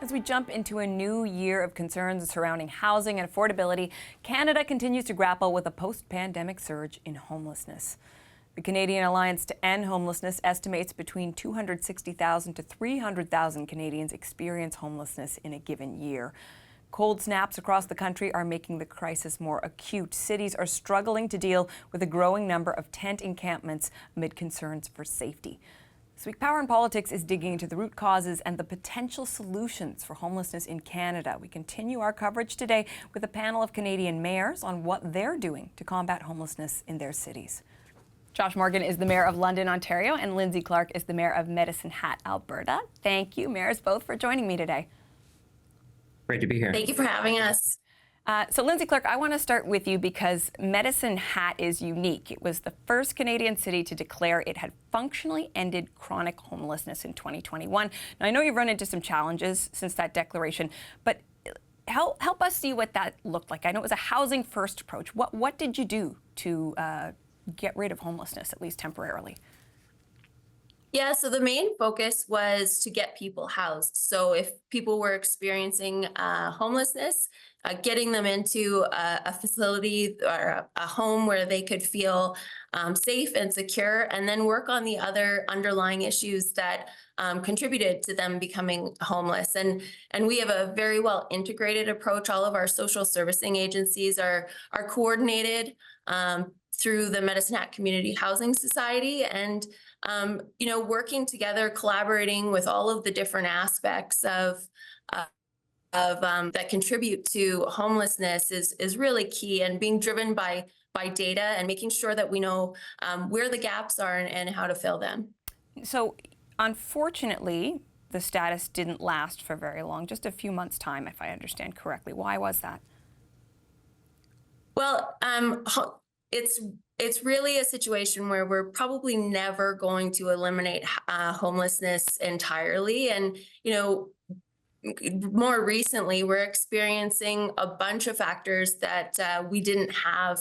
As we jump into a new year of concerns surrounding housing and affordability, Canada continues to grapple with a post-pandemic surge in homelessness. The Canadian Alliance to End Homelessness estimates between 260,000 to 300,000 Canadians experience homelessness in a given year. Cold snaps across the country are making the crisis more acute. Cities are struggling to deal with a growing number of tent encampments amid concerns for safety. This week, Power and Politics is digging into the root causes and the potential solutions for homelessness in Canada. We continue our coverage today with a panel of Canadian mayors on what they're doing to combat homelessness in their cities. Josh Morgan is the Mayor of London, Ontario, and Linnsie Clark is the Mayor of Medicine Hat, Alberta. Thank you, mayors, both for joining me today. Great to be here. Thank you for having us. So Linnsie Clark, I want to start with you because Medicine Hat is unique. It was the first Canadian city to declare it had functionally ended chronic homelessness in 2021. Now, I know you've run into some challenges since that declaration, but help us see what that looked like. I know it was a housing first approach. What did you do to get rid of homelessness, at least temporarily? Yeah, so the main focus was to get people housed. So if people were experiencing homelessness, getting them into a facility or a home where they could feel safe and secure, and then work on the other underlying issues that contributed to them becoming homeless. And we have a very well integrated approach. All of our social servicing agencies are coordinated through the Medicine Hat Community Housing Society, and working together, collaborating with all of the different aspects of that contribute to homelessness is really key, and being driven by data and making sure that we know where the gaps are and how to fill them. So unfortunately, the status didn't last for very long, just a few months' time, if I understand correctly. Why was that? Well, it's really a situation where we're probably never going to eliminate homelessness entirely. And, more recently, we're experiencing a bunch of factors that we didn't have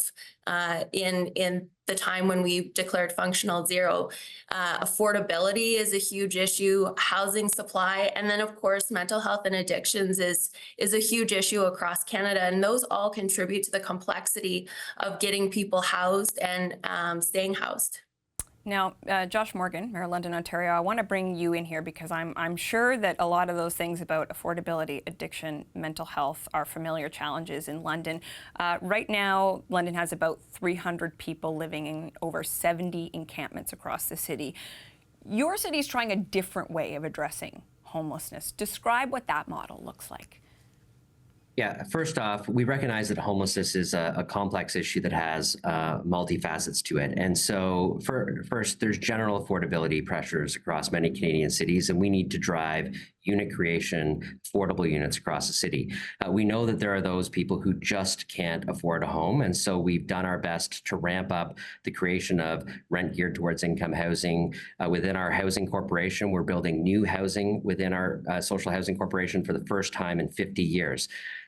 in the time when we declared functional zero. Affordability is a huge issue, housing supply, and then of course, mental health and addictions is a huge issue across Canada. And those all contribute to the complexity of getting people housed and staying housed. Now, Josh Morgan, Mayor of London, Ontario, I want to bring you in here because I'm sure that a lot of those things about affordability, addiction, mental health are familiar challenges in London. Right now, London has about 300 people living in over 70 encampments across the city. Your city is trying a different way of addressing homelessness. Describe what that model looks like. Yeah, first off, we recognize that homelessness is a complex issue that has multifacets to it. And so first, there's general affordability pressures across many Canadian cities, and we need to drive unit creation, affordable units across the city. We know that there are those people who just can't afford a home. And so we've done our best to ramp up the creation of rent geared towards income housing. Within our housing corporation, we're building new housing within our social housing corporation for the first time in 50 years.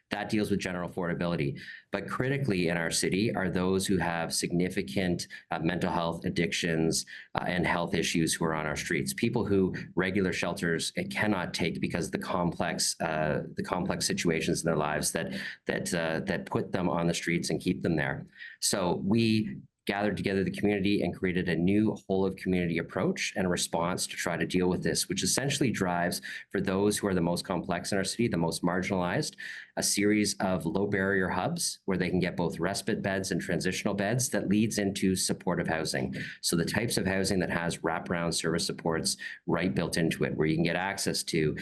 That deals with general affordability. But critically in our city are those who have significant mental health addictions and health issues who are on our streets. People who regular shelters cannot take because of the complex situations in their lives that put them on the streets and keep them there. So we gathered together the community and created a new whole of community approach and a response to try to deal with this, which essentially drives for those who are the most complex in our city, the most marginalized, a series of low barrier hubs where they can get both respite beds and transitional beds that leads into supportive housing. So the types of housing that has wraparound service supports right built into it, where you can get access to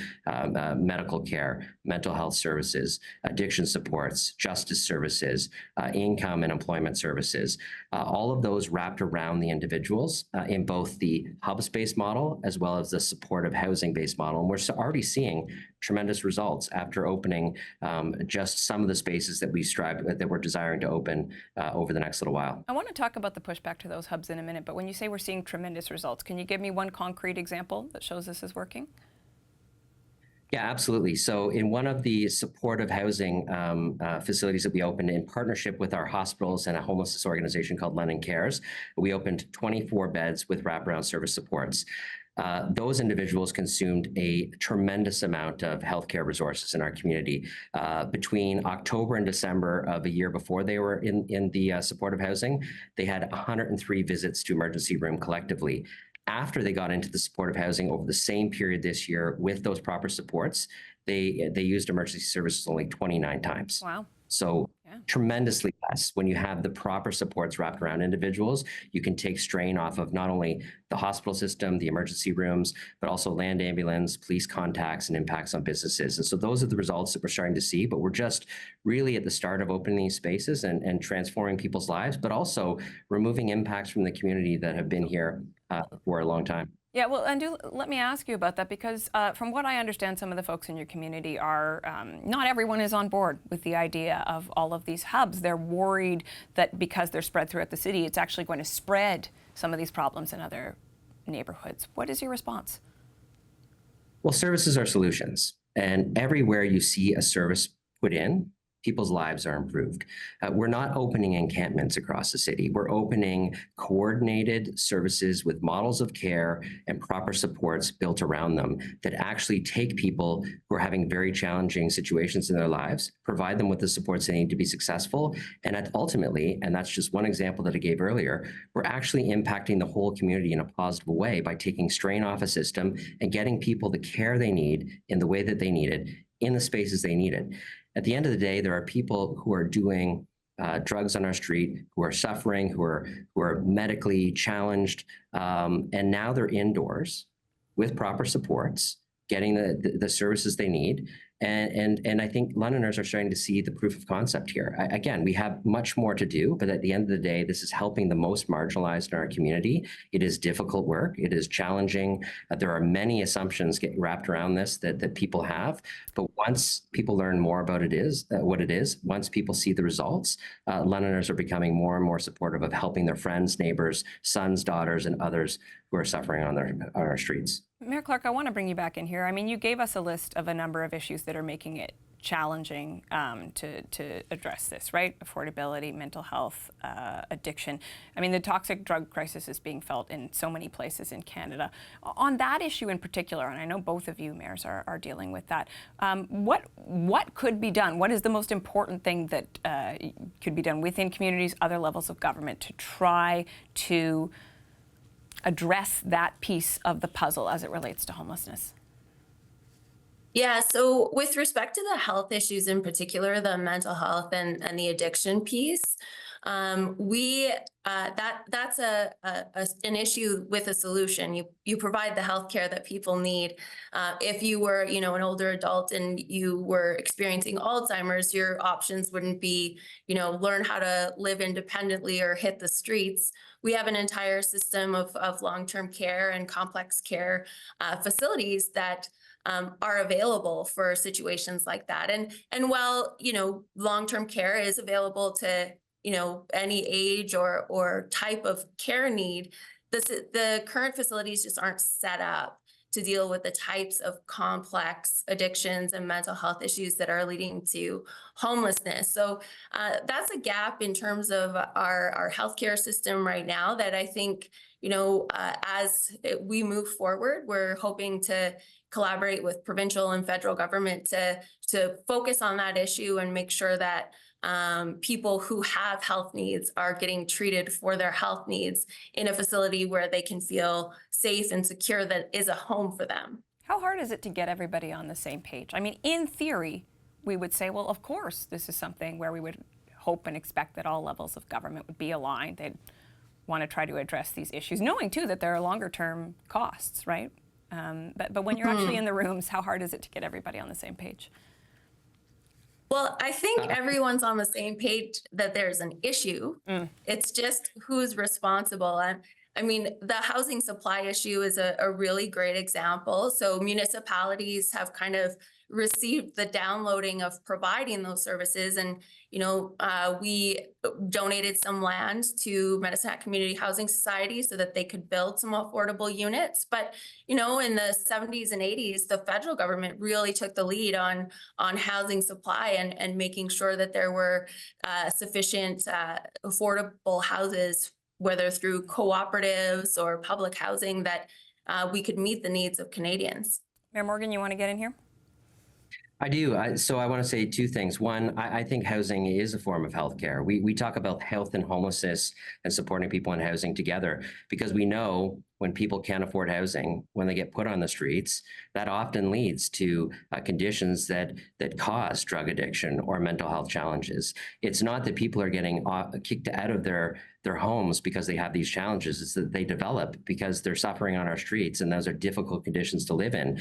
medical care, mental health services, addiction supports, justice services, income and employment services, all of those wrapped around the individuals in both the hub-based model as well as the supportive housing-based model. And we're already seeing tremendous results after opening just some of the spaces that we're desiring to open over the next little while. I want to talk about the pushback to those hubs in a minute, but when you say we're seeing tremendous results, can you give me one concrete example that shows this is working? Yeah, absolutely. So in one of the supportive housing facilities that we opened in partnership with our hospitals and a homelessness organization called London Cares, we opened 24 beds with wraparound service supports. those individuals consumed a tremendous amount of healthcare resources in our community. Between October and December of a year before they were in the supportive housing, they had 103 visits to emergency room collectively. After they got into the supportive housing over the same period this year with those proper supports, they used emergency services only 29 times. Wow. So tremendously less. When you have the proper supports wrapped around individuals, you can take strain off of not only the hospital system, the emergency rooms, but also land ambulance, police contacts, and impacts on businesses. And so those are the results that we're starting to see, but we're just really at the start of opening these spaces and transforming people's lives, but also removing impacts from the community that have been here for a long time. Yeah, well, and let me ask you about that, because from what I understand, some of the folks in your community are, not everyone is on board with the idea of all of these hubs. They're worried that because they're spread throughout the city, it's actually going to spread some of these problems in other neighborhoods. What is your response? Well, services are solutions, and everywhere you see a service put in, people's lives are improved. We're not opening encampments across the city. We're opening coordinated services with models of care and proper supports built around them that actually take people who are having very challenging situations in their lives, provide them with the supports they need to be successful, and ultimately, and that's just one example that I gave earlier, we're actually impacting the whole community in a positive way by taking strain off a system and getting people the care they need in the way that they need it, in the spaces they need it. At the end of the day, there are people who are doing drugs on our street, who are suffering, who are medically challenged, and now they're indoors with proper supports, getting the services they need. And I think Londoners are starting to see the proof of concept here. Again, we have much more to do, but at the end of the day, this is helping the most marginalized in our community. It is difficult work. It is challenging. There are many assumptions getting wrapped around this that people have. But once people learn more about what it is, once people see the results, Londoners are becoming more and more supportive of helping their friends, neighbors, sons, daughters, and others who are suffering on our streets. Mayor Clark, I want to bring you back in here. I mean, you gave us a list of a number of issues that are making it challenging to address this, right? Affordability, mental health, addiction. I mean, the toxic drug crisis is being felt in so many places in Canada. On that issue in particular, and I know both of you mayors are dealing with that, what could be done? What is the most important thing that could be done within communities, other levels of government, to try to address that piece of the puzzle as it relates to homelessness? Yeah, so with respect to the health issues in particular, the mental health and the addiction piece, that's an issue with a solution. You provide the health care that people need. If you were, an older adult and you were experiencing Alzheimer's, your options wouldn't be, learn how to live independently or hit the streets. We have an entire system of long-term care and complex care facilities that are available for situations like that. And while, long-term care is available to, any age or type of care need, the current facilities just aren't set up to deal with the types of complex addictions and mental health issues that are leading to homelessness. So that's a gap in terms of our healthcare system right now that I think, as we move forward, we're hoping to collaborate with provincial and federal government to focus on that issue and make sure that people who have health needs are getting treated for their health needs in a facility where they can feel safe and secure, that is a home for them. How hard is it to get everybody on the same page? I mean, in theory, we would say, well, of course, this is something where we would hope and expect that all levels of government would be aligned. They'd want to try to address these issues, knowing too that there are longer term costs, right? But when you're actually in the rooms, how hard is it to get everybody on the same page? Well, I think everyone's on the same page that there's an issue. It's just who's responsible. I mean, the housing supply issue is a really great example. So municipalities have kind of received the downloading of providing those services. And, we donated some land to Medicine Hat Community Housing Society so that they could build some affordable units. But, in the 70s and 80s, the federal government really took the lead on housing supply and making sure that there were sufficient affordable houses, whether through cooperatives or public housing, that we could meet the needs of Canadians. Mayor Morgan, you want to get in here? I do. So I want to say two things. One, I think housing is a form of healthcare. We talk about health and homelessness and supporting people in housing together because we know when people can't afford housing, when they get put on the streets, that often leads to conditions that cause drug addiction or mental health challenges. It's not that people are getting kicked out of their homes because they have these challenges. It's that they develop because they're suffering on our streets, and those are difficult conditions to live in.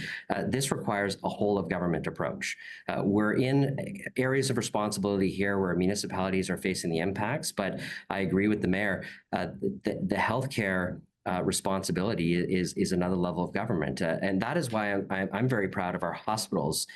This requires a whole of government approach. We're in areas of responsibility here where municipalities are facing the impacts, but I agree with the mayor. The healthcare responsibility is another level of government. And that is why I'm very proud of our hospitals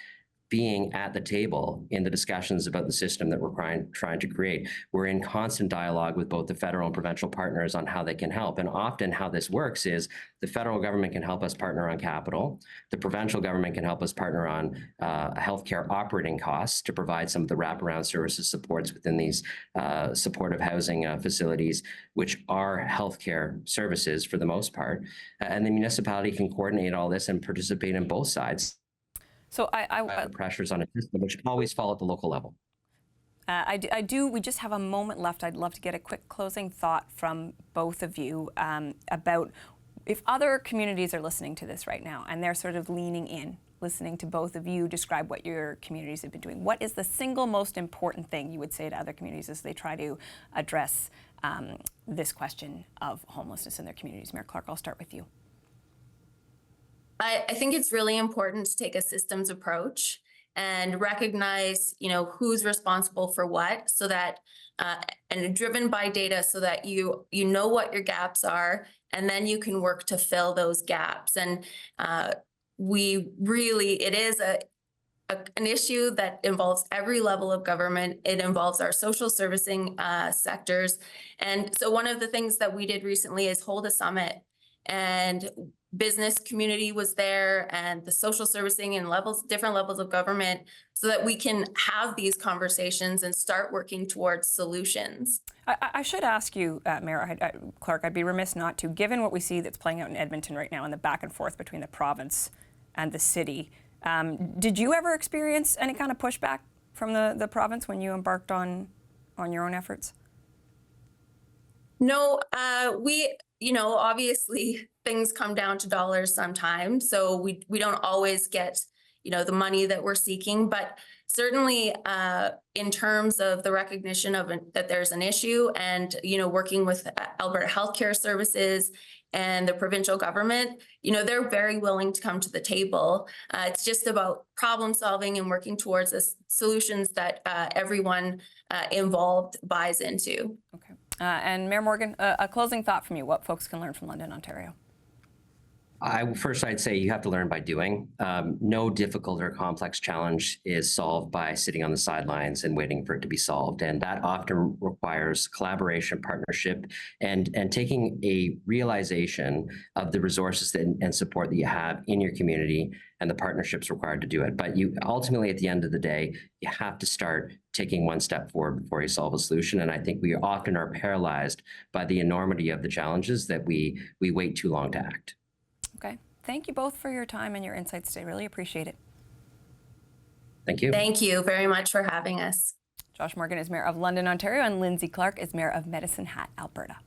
being at the table in the discussions about the system that we're trying to create. We're in constant dialogue with both the federal and provincial partners on how they can help. And often how this works is the federal government can help us partner on capital. The provincial government can help us partner on healthcare operating costs to provide some of the wraparound services supports within these supportive housing facilities, which are healthcare services for the most part. And the municipality can coordinate all this and participate in both sides. So Pressures on a system which always fall at the local level. we just have a moment left. I'd love to get a quick closing thought from both of you about if other communities are listening to this right now and they're sort of leaning in, listening to both of you describe what your communities have been doing. What is the single most important thing you would say to other communities as they try to address this question of homelessness in their communities? Mayor Clark, I'll start with you. I think it's really important to take a systems approach and recognize, who's responsible for what, so that and driven by data, so that you know what your gaps are, and then you can work to fill those gaps. And it is an issue that involves every level of government. It involves our social servicing sectors. And so one of the things that we did recently is hold a summit, and business community was there, and the social servicing and different levels of government, so that we can have these conversations and start working towards solutions. I should ask you, Mayor Clark, I'd be remiss not to, given what we see that's playing out in Edmonton right now and the back and forth between the province and the city. Did you ever experience any kind of pushback from the province when you embarked on your own efforts? No, obviously things come down to dollars sometimes. So we don't always get, the money that we're seeking, but certainly in terms of the recognition of that there's an issue, and, working with Alberta Healthcare Services and the provincial government, they're very willing to come to the table. It's just about problem solving and working towards the solutions that everyone involved buys into. Okay. And Mayor Morgan, a closing thought from you, what folks can learn from London, Ontario. I'd say you have to learn by doing. No difficult or complex challenge is solved by sitting on the sidelines and waiting for it to be solved. And that often requires collaboration, partnership, and taking a realization of the resources and support that you have in your community and the partnerships required to do it. But you ultimately, at the end of the day, you have to start taking one step forward before you solve a solution. And I think we often are paralyzed by the enormity of the challenges that we wait too long to act. Okay. Thank you both for your time and your insights today. Really appreciate it. Thank you. Thank you very much for having us. Josh Morgan is Mayor of London, Ontario, and Linnsie Clark is Mayor of Medicine Hat, Alberta.